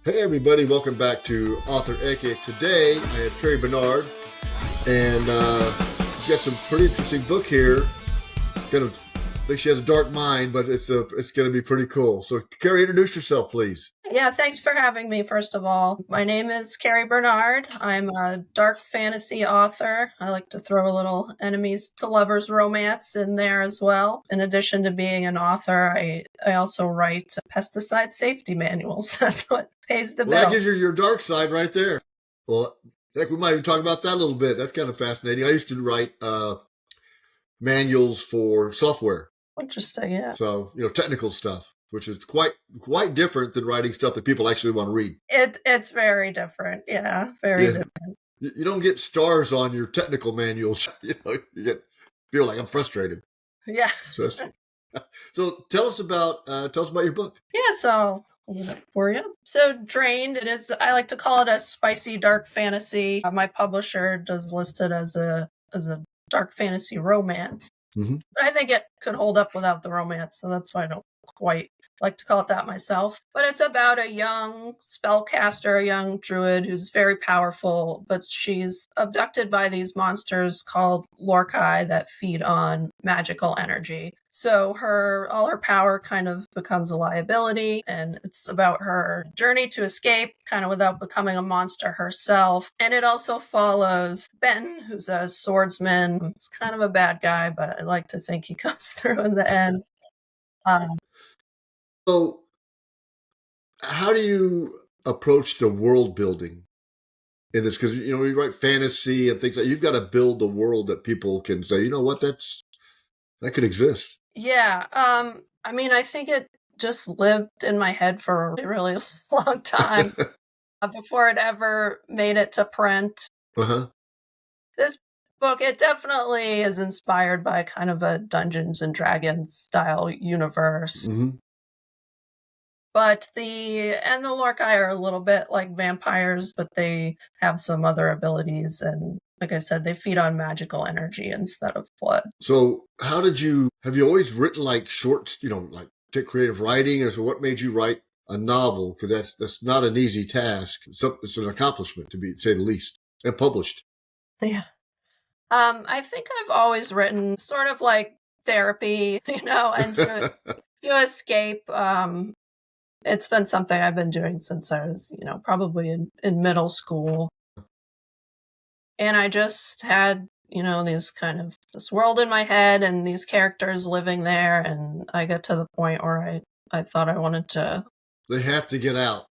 Hey everybody, welcome back to Author Eke. Today I have Kerry Bernard, and she's got some pretty interesting book here. I think she has a dark mind, but it's going to be pretty cool. So Kerry, introduce yourself, please. Yeah, thanks for having me, first of all. My name is Kerry Bernard. I'm a dark fantasy author. I like to throw a little enemies to lovers romance in there as well. In addition to being an author, I also write pesticide safety manuals. That's what pays the Well, that bill. gives you your dark side right there. Well, heck, we might even talk about that a little bit. That's kind of fascinating. I used to write manuals for software. Interesting, yeah. So, technical stuff, which is quite different than writing stuff that people actually want to read. It's very different. Yeah, very different. You don't get stars on your technical manuals. You feel like I'm frustrated. Yeah. So tell us about your book. Yeah, so for you. So Drained, I like to call it a spicy dark fantasy. My publisher does list it as a dark fantasy romance. Mm-hmm. But I think it could hold up without the romance, so that's why I don't quite like to call it that myself. But it's about a young spellcaster, a young druid who's very powerful, but she's abducted by these monsters called Lorkai that feed on magical energy. So all her power kind of becomes a liability, and it's about her journey to escape, kind of without becoming a monster herself. And it also follows Ben, who's a swordsman. He's kind of a bad guy, but I like to think he comes through in the end. So, how do you approach the world building in this? Because when you write fantasy and things like, you've got to build the world that people can say, you know what, that could exist. Yeah. I mean, I think it just lived in my head for a really long time before it ever made it to print. Uh-huh. This book, it definitely is inspired by kind of a Dungeons and Dragons style universe. Mm-hmm. But the Lorkai are a little bit like vampires, but they have some other abilities. And like I said, they feed on magical energy instead of blood. So have you always written like shorts, like take creative writing? Or so what made you write a novel? Because that's not an easy task. It's an accomplishment, to say the least, and published. Yeah. I think I've always written sort of like therapy, and to escape. It's been something I've been doing since I was, probably in middle school. And I just had, this world in my head and these characters living there. And I got to the point where I thought I wanted to. They have to get out.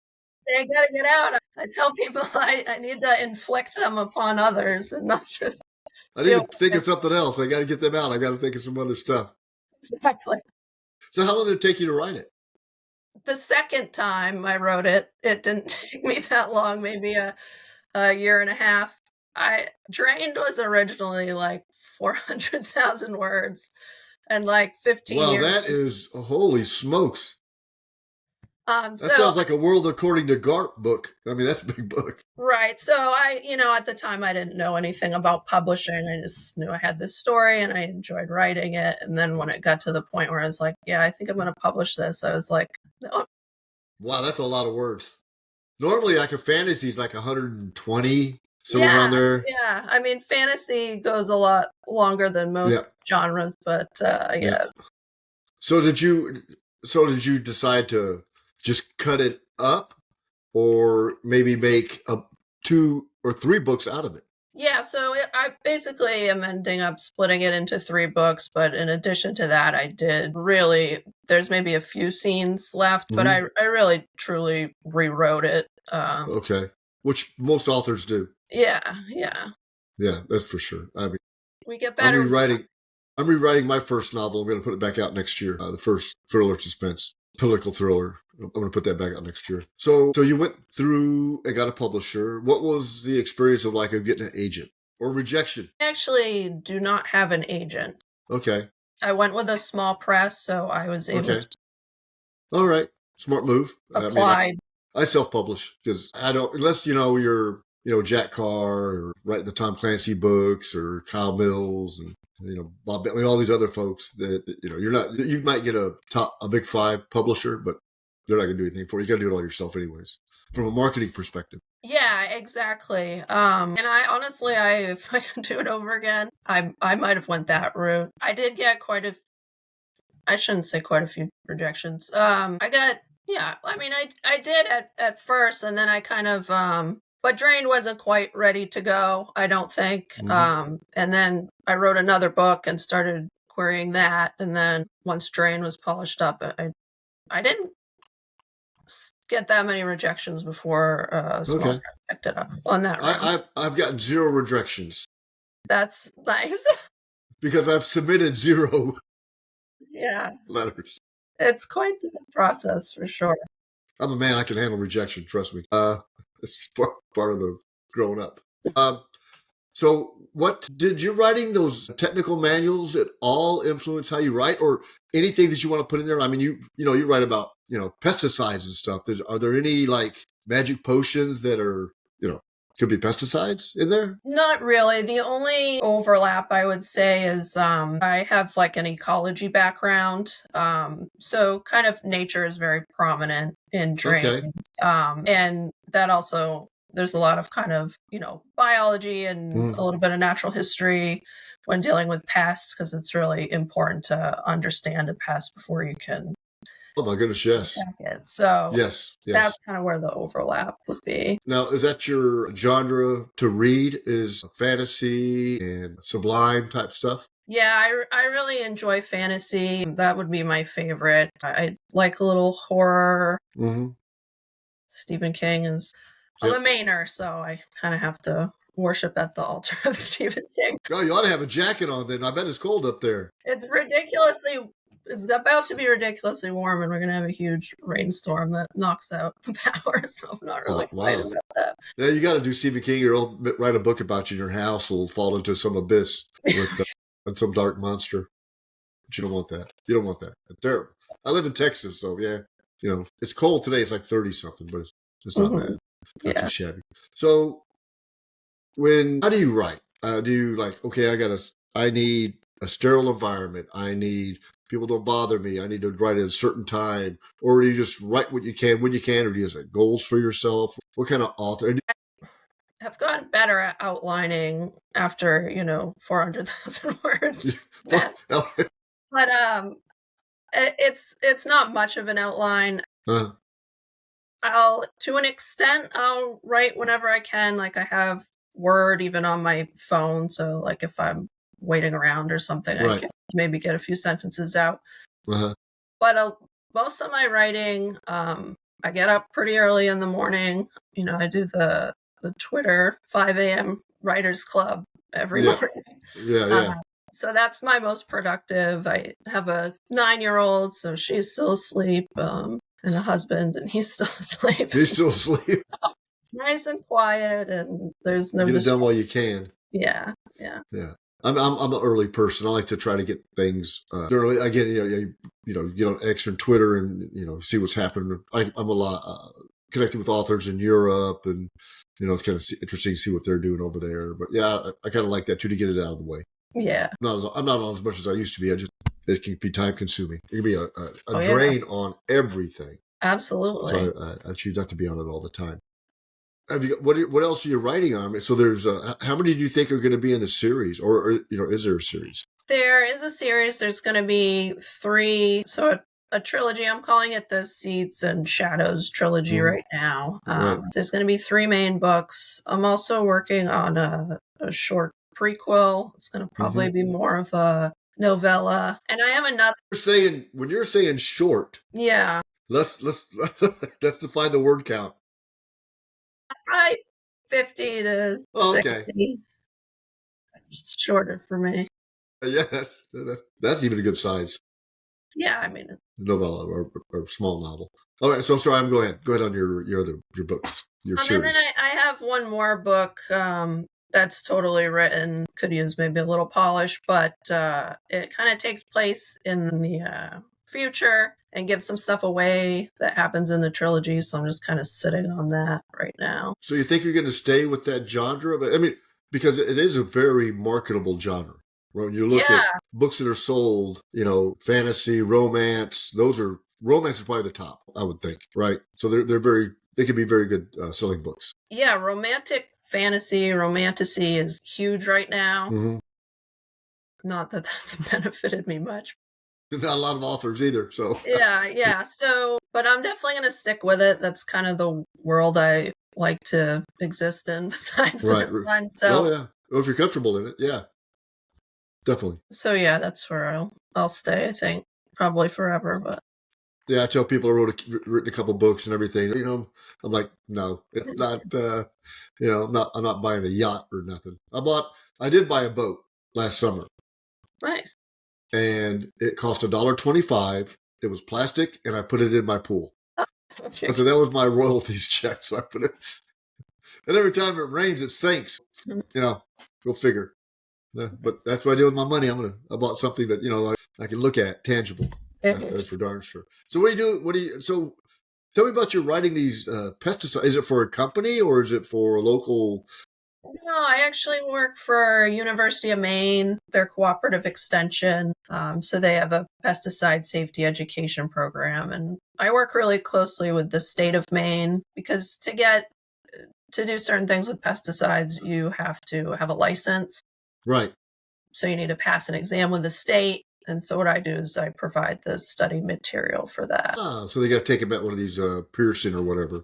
They got to get out. I tell people I need to inflict them upon others and not just. I need to think of something else. I got to get them out. I got to think of some other stuff. Exactly. So how long did it take you to write it? The second time I wrote it, it didn't take me that long, maybe a year and a half. Drained was originally like 400,000 words and like 15 years. Wow, that is, holy smokes. That so, sounds like a World According to Garp book. I mean, that's a big book. Right. So at the time I didn't know anything about publishing. I just knew I had this story and I enjoyed writing it. And then when it got to the point where I was like, yeah, I think I'm going to publish this, I was like, no. Wow, that's a lot of words. Normally, like a fantasy is like 120, somewhere around there. Yeah. I mean, fantasy goes a lot longer than most genres, but yeah. So did you decide to just cut it up, or maybe make 2 or 3 books out of it? Yeah, so I basically am ending up splitting it into 3 books, but in addition to that, there's maybe a few scenes left, but I really, truly rewrote it. Okay, which most authors do. Yeah. Yeah, that's for sure. I mean, we get better. I'm rewriting my first novel. I'm going to put it back out next year. The first thriller suspense, political thriller. I'm going to put that back out next year. So you went through and got a publisher. What was the experience of getting an agent or rejection? I actually do not have an agent. Okay. I went with a small press, so I was able to. All right. Smart move. Applied. I self-publish because I don't, unless, you're, Jack Carr or writing the Tom Clancy books or Kyle Mills and, Bob Bentley, all these other folks that, you're not, you might get a big 5 publisher, but they're not going to do anything for you. You got to do it all yourself anyways, from a marketing perspective. Yeah, exactly. And I honestly, if I could do it over again, I might have went that route. I did get I shouldn't say quite a few rejections. I got, yeah, I mean, I did at first, and then I kind of, but Drain wasn't quite ready to go, I don't think. And then I wrote another book and started querying that. And then once Drain was polished up, I didn't get that many rejections before small press picked it up on that round. I've gotten 0 rejections. That's nice. Because I've submitted 0 letters. It's quite the process for sure. I'm a man, I can handle rejection, trust me. It's part of the growing up. So what did you writing those technical manuals at all influence how you write, or anything that you want to put in there? I mean, you write about, pesticides and stuff. Are there any like magic potions that are, could be pesticides in there? Not really. The only overlap I would say is I have like an ecology background. So kind of nature is very prominent in Drain. And that also, there's a lot of kind of, biology and a little bit of natural history when dealing with pests, because it's really important to understand a pest before you can. Oh my goodness, yes. So yes, that's kind of where the overlap would be. Now, is that your genre to read, is fantasy and sublime type stuff? Yeah, I really enjoy fantasy. That would be my favorite. I like a little horror. Stephen King is... I'm a Mainer, so I kind of have to worship at the altar of Stephen King. Oh, you ought to have a jacket on then. I bet it's cold up there. It's about to be ridiculously warm, and we're going to have a huge rainstorm that knocks out the power, so I'm not really excited about that. Yeah, you got to do Stephen King, or he'll write a book about you, and your house will fall into some abyss with some dark monster. But you don't want that. You don't want that. It's terrible. I live in Texas, so yeah, it's cold today. It's like 30-something, but it's not bad. Not too shabby. So how do you write? Do you like, okay, I need a sterile environment. I need people don't bother me. I need to write at a certain time. Or do you just write what you can when you can, or do you set goals for yourself? What kind of author? I've gotten better at outlining after, 400,000 words. But it's not much of an outline. To an extent, I'll write whenever I can. Like I have Word even on my phone, so like if I'm waiting around or something, I can maybe get a few sentences out. But most of my writing, I get up pretty early in the morning. I do the Twitter 5 a.m. Writers Club every morning. So that's my most productive. I have a 9-year-old, so she's still asleep. And a husband, and he's still asleep. He's still asleep. It's nice and quiet, and there's no. Get it done while you can. Yeah. I'm an early person. I like to try to get things early. Again, get on X or Twitter and see what's happening. I'm a lot connected with authors in Europe, and it's kind of interesting to see what they're doing over there. But yeah, I kind of like that too, to get it out of the way. Yeah. I'm not on as much as I used to be. It can be time consuming. It can be a drain on everything. Absolutely. So I choose not to be on it all the time. What else are you writing on? So there's how many do you think are going to be in the series, or is there a series? There is a series. There's going to be 3. So a trilogy. I'm calling it the Seeds and Shadows trilogy right now. There's going to be 3 main books. I'm also working on a short prequel. It's going to probably be more of a novella, and I have another. When you're saying short, let's define the word count. Probably 50 to 60. Okay. That's shorter for me. Yeah, that's even a good size. Yeah, I mean, novella or small novel. All right, so sorry. Go ahead on your books, your series. And then I have one more book that's totally written. Could use maybe a little polish, but it kind of takes place in the future and gives some stuff away that happens in the trilogy. So I'm just kind of sitting on that right now. So you think you're going to stay with that genre? But I mean, because it is a very marketable genre. When you look at books that are sold, fantasy, romance, those are romance is probably the top, I would think, right? So they can be very good selling books. Yeah, romantic fantasy, romantasy is huge right now. Mm-hmm. Not that that's benefited me much. There's not a lot of authors either, so. Yeah. So, but I'm definitely going to stick with it. That's kind of the world I like to exist in besides Right. this one. Oh, yeah. Well, if you're comfortable in it, yeah. Definitely. So yeah, that's where I'll stay, I think. Probably forever, but. Yeah, I tell people I written a couple books and everything. I'm like, no, it's not. I'm not buying a yacht or nothing. I did buy a boat last summer, Nice. and it cost $1.25. It was plastic, and I put it in my pool. Okay. So that was my royalties check. So I put it, and every time it rains, it sinks. Go figure. But that's what I did with my money. I bought something that I can look at, tangible. That's for darn sure. So what do you? So tell me about your writing these pesticides. Is it for a company or is it for a local? No, I actually work for University of Maine, their cooperative extension. So they have a pesticide safety education program. And I work really closely with the state of Maine because to do certain things with pesticides, you have to have a license. Right. So you need to pass an exam with the state. And so what I do is I provide the study material for that. So they got to take him at one of these Pearson or whatever.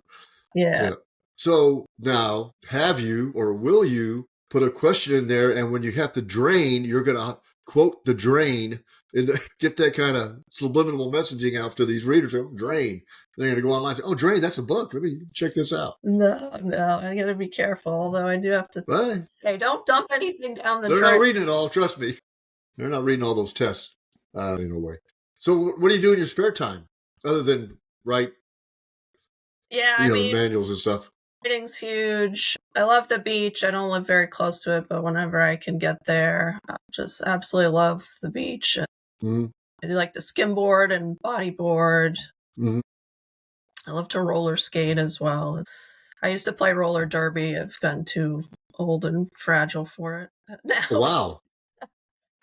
Yeah. So now, have you or will you put a question in there? And when you have to drain, you're going to quote the drain and get that kind of subliminal messaging out to these readers. Drain. They're going to go online and say, "Oh, drain. That's a book. Let me check this out." No, I got to be careful. Although I do have to say, don't dump anything down the drain. They're not reading it all. Trust me. They're not reading all those tests in a way. So what do you do in your spare time other than write? Yeah, manuals and stuff. Writing's huge. I love the beach. I don't live very close to it, but whenever I can get there, I just absolutely love the beach. Mm-hmm. I do like to skimboard and bodyboard. Mm-hmm. I love to roller skate as well. I used to play roller derby. I've gotten too old and fragile for it now. Oh, wow.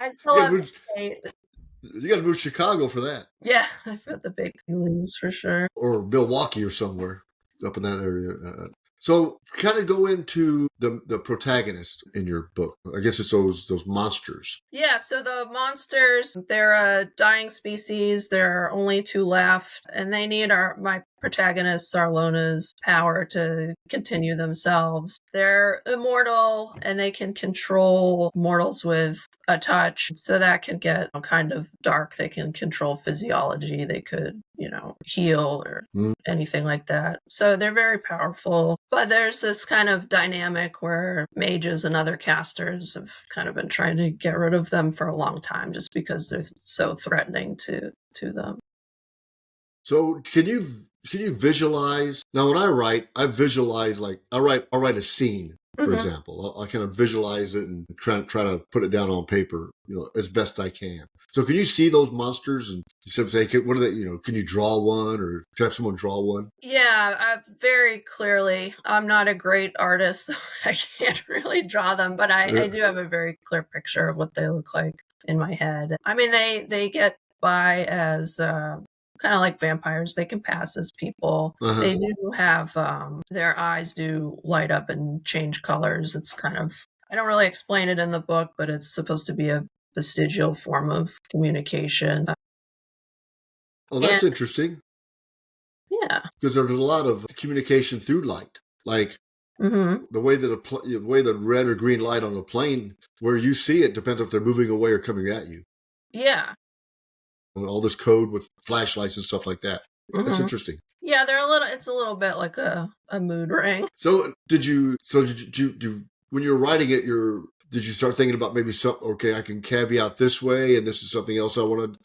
I still have to skate. You got to move to Chicago for that. Yeah, I've got the big ceilings for sure. Or Milwaukee or somewhere up in that area. So kind of go into the protagonist in your book. I guess it's those monsters. Yeah, so the monsters, they're a dying species. There are only 2 left, and they need my protagonist, Sarlona's power to continue themselves. They're immortal, and they can control mortals with a touch, so that can get kind of dark. They can control physiology. They could, heal or anything like that. So they're very powerful. But there's this kind of dynamic where mages and other casters have kind of been trying to get rid of them for a long time just because they're so threatening to them. So can you visualize? Now when I write, I visualize I'll write a scene, for example. I'll kind of visualize it and try to put it down on paper, as best I can. So can you see those monsters and say, what are they, can you draw one or have someone draw one? Yeah, very clearly. I'm not a great artist, so I can't really draw them, but I do have a very clear picture of what they look like in my head. I mean, they get by as kind of like vampires. They can pass as people. They do have their eyes do light up and change colors. It's kind of, I don't really explain it in the book, but it's supposed to be a vestigial form of communication. Oh, that's interesting. Yeah, because there's a lot of communication through light, like the way that the way the red or green light on a plane, where you see it depends if they're moving away or coming at you. Yeah. And all this code with flashlights and stuff like that. That's interesting. Yeah, it's a little bit like a mood ring. So did you when you were writing it, did you start thinking about maybe I can caveat this way and this is something else I want to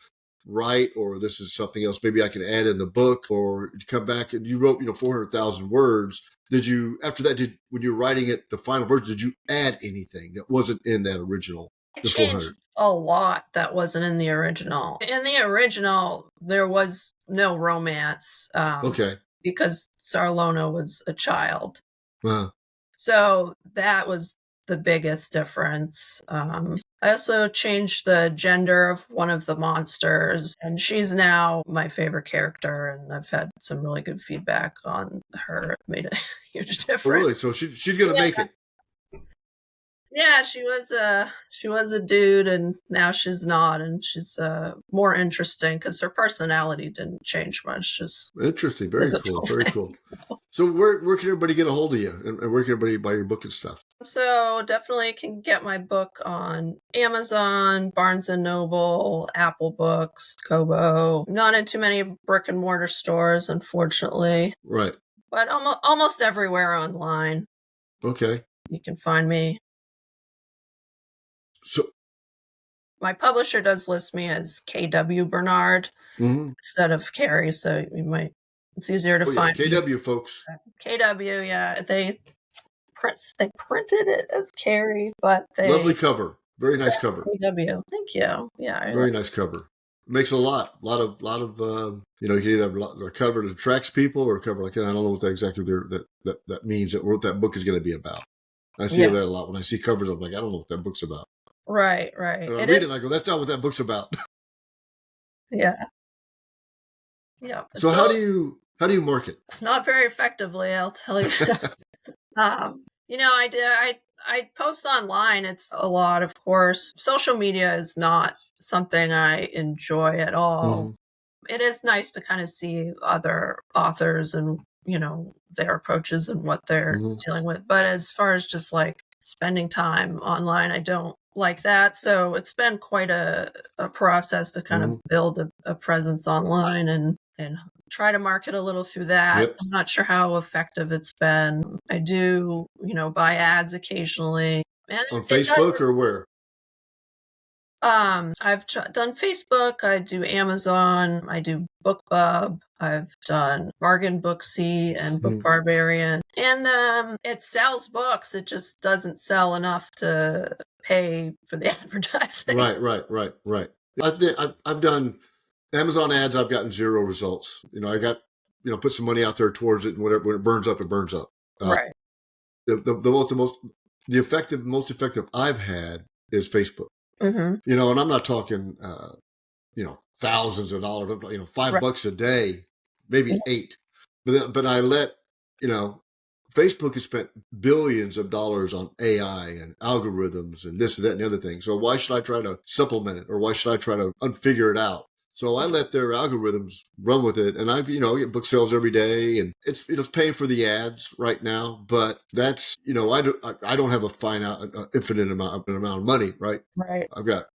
write, or this is something else maybe I can add in the book, or you come back and you wrote 400,000 words. Did you, after that, when you were writing it, the final version, did you add anything that wasn't in that original? The 400? A lot that wasn't in the original. In the original, there was no romance. Okay. Because Sarlona was a child. So that was the biggest difference. I also changed the gender of one of the monsters, and she's now my favorite character, and I've had some really good feedback on her. It made a huge Oh, really? difference. So she's going to make it. Yeah, she was a dude, and now she's not, and she's more interesting because her personality didn't change much. Just Interesting. Very cool. physical Very things. cool. So where can everybody get a hold of you, and where can everybody buy your book and stuff? So definitely can get my book on Amazon, Barnes and Noble, Apple Books, Kobo. Not in too many brick and mortar stores, unfortunately, Right. but almost everywhere online. Okay. You can find me. So. My publisher does list me as KW Bernard instead of Kerry, so it's easier to find. KW, me. folks. KW, yeah. They printed it as Kerry, but they Lovely cover. Very nice cover. KW. Thank you. Yeah. Very nice cover. Makes a lot of you can either have a cover that attracts people or a cover like that. I don't know what that exactly that means, or what that book is going to be about. I see that a lot. When I see covers, I'm like, I don't know what that book's about. Right. And I read it and I go, that's not what that book's about. Yeah. So how do you market? Not very effectively, I'll tell you. I post online. It's a lot, of course. Social media is not something I enjoy at all. It is nice to kind of see other authors and, their approaches and what they're dealing with. But as far as just like spending time online, I don't like that. So it's been quite a process to kind of build a presence online and try to market a little through that. Yep. I'm not sure how effective it's been. I do, buy ads occasionally. And on Facebook or where? I've done Facebook. I do Amazon. I do BookBub. I've done Bargain Booksy and Book Barbarian. And it sells books. It just doesn't sell enough to pay for the advertising. Right. I've done Amazon ads. I've gotten 0 results. I got, put some money out there towards it, and whatever. When it burns up, it burns up. Right. The most effective I've had is Facebook. And I'm not talking, thousands of dollars, $5 a day, maybe 8. But I let, Facebook has spent billions of dollars on AI and algorithms and this and that and the other thing. So why should I try to supplement it, or why should I try to unfigure it out? So I let their algorithms run with it, and I get book sales every day, and it's paying for the ads right now. But that's I don't have a infinite amount of money, right? Right. I've got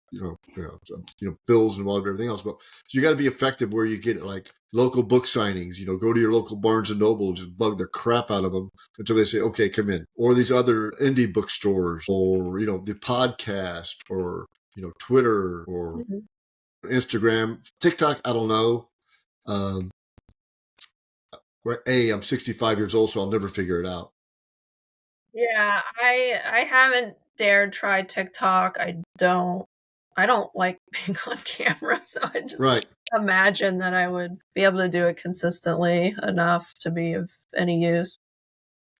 bills and everything else, but so you got to be effective where you get it, like local book signings. Go to your local Barnes and Noble and just bug the crap out of them until they say, okay, come in. Or these other indie bookstores, or the podcast, or Twitter, or Instagram, TikTok. I don't know. I'm 65 years old, so I'll never figure it out. Yeah, I haven't dared try TikTok. I don't like being on camera, so I just can't imagine that I would be able to do it consistently enough to be of any use.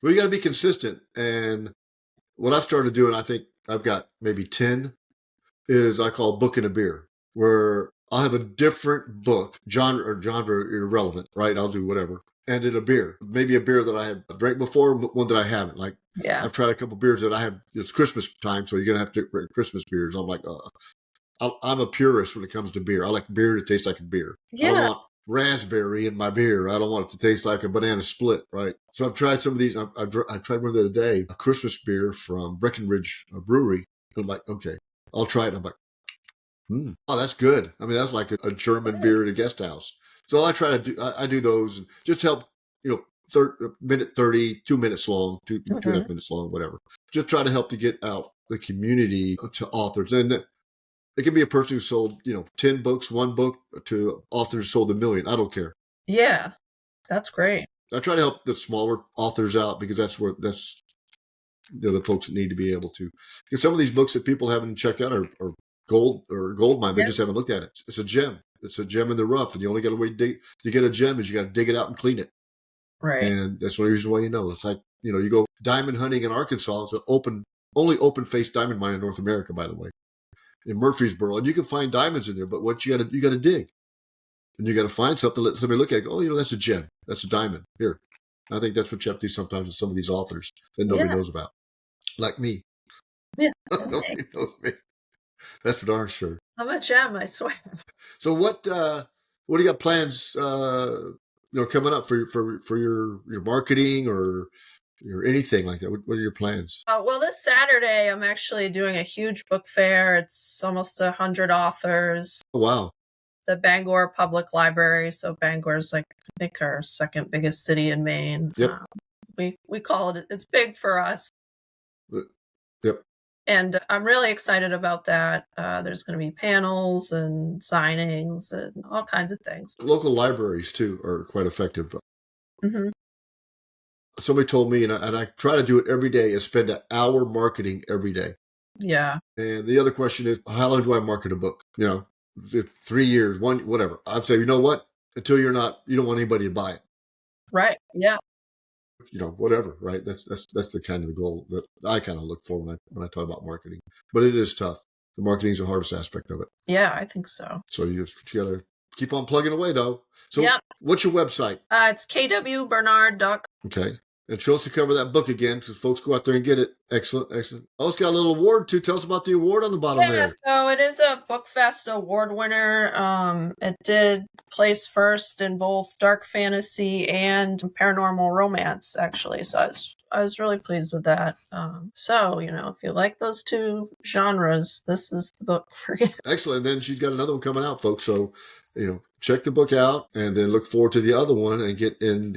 Well, you got to be consistent. And what I've started doing, I think I've got maybe 10, is I call Book and a Beer, where I'll have a different book, genre irrelevant, right? I'll do whatever. And in a beer, maybe a beer that I have drank before, but one that I haven't. Like, I've tried a couple beers that I have. It's Christmas time, so you're going to have to drink Christmas beers. I'm like, I'm a purist when it comes to beer. I like beer that tastes like a beer. Yeah. I don't want raspberry in my beer. I don't want it to taste like a banana split, right? So I've tried some of these. I tried one the other day, a Christmas beer from Breckenridge Brewery. I'm like, okay, I'll try it. And I'm like, oh, that's good. I mean, that's like a German beer at a guest house. So I try to do, I do those and just help, minute 30, 2 minutes long, two and a half minutes long, whatever. Just try to help to get out the community to authors. And it can be a person who sold, 10 books, 1 book, to authors who sold 1 million. I don't care. Yeah, that's great. I try to help the smaller authors out, because that's the folks that need to be able to. Because some of these books that people haven't checked out are gold mine. They just haven't looked at it. It's a gem. It's a gem in the rough, and the only way to get a gem is you got to dig it out and clean it. Right. And that's the only reason why it's like, you go diamond hunting in Arkansas. It's an only open face diamond mine in North America, by the way. in Murfreesboro, and you can find diamonds in there. But what you got to dig, and you got to find something. Let somebody look at it. Oh, that's a gem. That's a diamond. Here, I think that's what you have to do sometimes with some of these authors that nobody knows about, like me. Yeah. Nobody knows me. That's for darn sure. I'm a gem, I swear. So what do you got plans? Coming up for your marketing or anything like that. What are your plans? Well, this Saturday I'm actually doing a huge book fair. It's almost 100 authors. Oh wow! The Bangor Public Library. So Bangor's I think our second biggest city in Maine. Yep. We call it. It's big for us. Yep. And I'm really excited about that. There's going to be panels and signings and all kinds of things. Local libraries, too, are quite effective. Mm-hmm. Somebody told me, and I try to do it every day, is spend an hour marketing every day. Yeah. And the other question is, how long do I market a book? 3 years, whatever. I'd say, you know what? Until you don't want anybody to buy it. Right. Yeah. Whatever, right? That's the kind of the goal that I kind of look for when I talk about marketing. But it is tough. The marketing is the hardest aspect of it. Yeah, I think so. So you got to keep on plugging away, though. So What's your website? It's kwbernard.com. Okay. And show us to cover that book again, because folks go out there and get it. Excellent. Oh, it's got a little award, too. Tell us about the award on the bottom there. So it is a BookFest award winner. It did place first in both dark fantasy and paranormal romance, actually. So I was really pleased with that. If you like those two genres, this is the book for you. Excellent. And then she's got another one coming out, folks. So, check the book out and then look forward to the other one and get in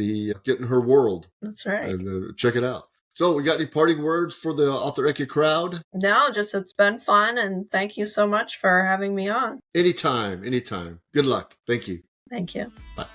her world. That's right. And check it out. So, we got any parting words for the Author Eke crowd? No, just it's been fun, and thank you so much for having me on. Anytime. Good luck. Thank you. Thank you. Bye.